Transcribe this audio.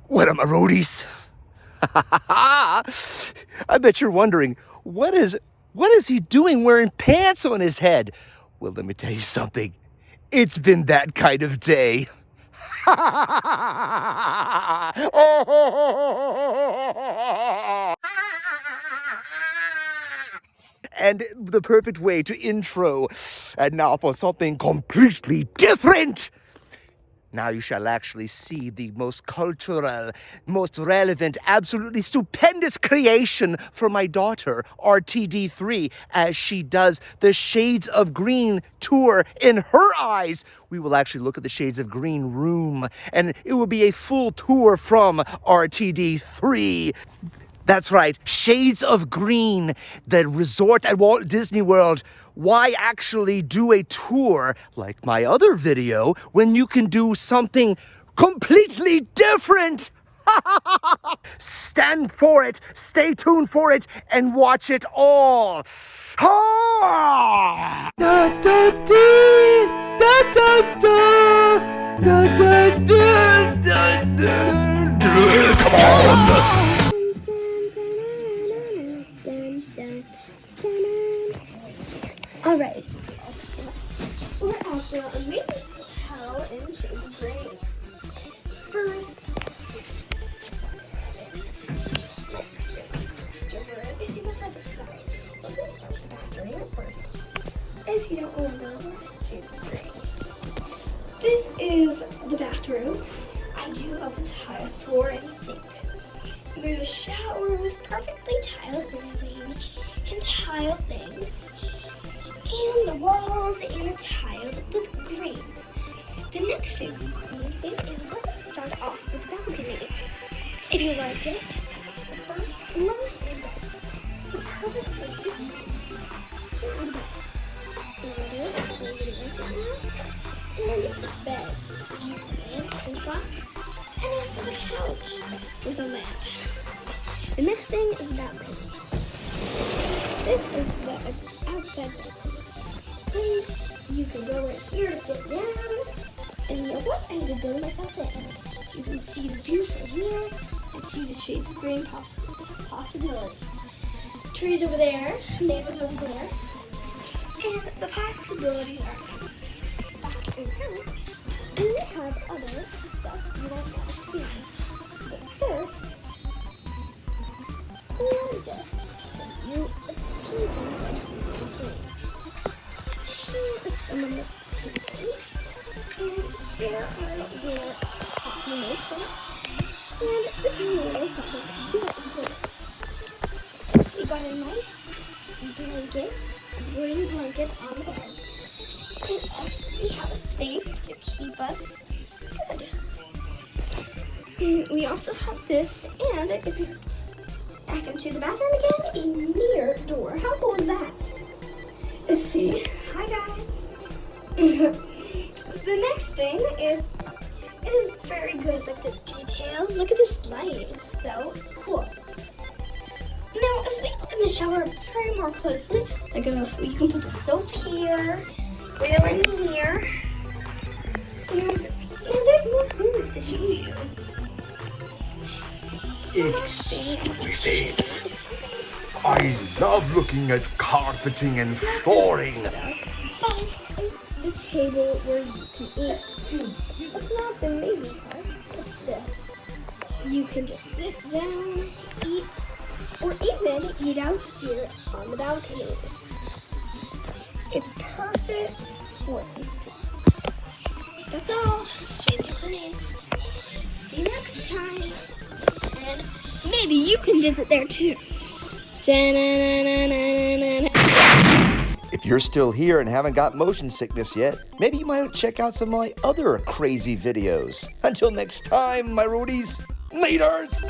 What am I, roadies? I bet you're wondering, what is he doing wearing pants on his head? Well, let me tell you something. It's been that kind of day. And the perfect way to intro. And now for something completely different. Now you shall actually see the most cultural, most relevant, absolutely stupendous creation for my daughter, RTD-3, as she does the Shades of Green tour in her eyes. We will actually look at the Shades of Green room, and it will be a full tour from RTD-3. That's right, Shades of Green, the resort at Walt Disney World. Why actually do a tour like my other video when you can do something completely different? Stand for it, stay tuned for it, and watch it all. Da, da, dee, da, da, da, da, da, da, da, da, da. Come on! Alright, we're at the amazing hotel in Shades of Green. First, everything was at the side. We're going to start with the bathroom first. If you don't remember, Shades of Green. This is the bathroom. I do love the tile floor and sink. There's a shower with perfectly tiled living and tile things. And the walls and the tiled lip grates. The next Shades of Green is we're going to start off with the balcony. If you liked it, the first lotion beds. The perfect places for the beds. And the beds. And spots. And also the couch with a lamp. The next thing is the balcony. This is the outside balcony. Place you can go right here to sit down, and you know what? I have to myself in. You can see the view from here and see the Shades of Green possibilities. Trees over there, neighbors over there, and the possibilities are back in here. And we have other stuff you might not see. But first, let me just show you a few things. Some of the pieces, and there are your coffee makers, and the drawers that we built. We got a nice blanket, green blanket on the beds, and we have a safe to keep us good. And we also have this, and if you back into the bathroom again, a mirror door. How cool is that? Let's see. Hi guys. The next thing is, it is very good with the details. Look at this light, it's so cool. Now, if we look in the shower very more closely, like we can put the soap here, railing here, and there's more things to show you. Exquisite. I love looking at carpeting and flooring. But it's the table where you can eat. That's not the amazing part. It's this. You can just sit down, eat, or even eat out here on the balcony. It's perfect for these two. That's all. Shades of Green. See you next time. And maybe you can visit there too. If you're still here and haven't got motion sickness yet, maybe you might check out some of my other crazy videos. Until next time, my roadies, laters!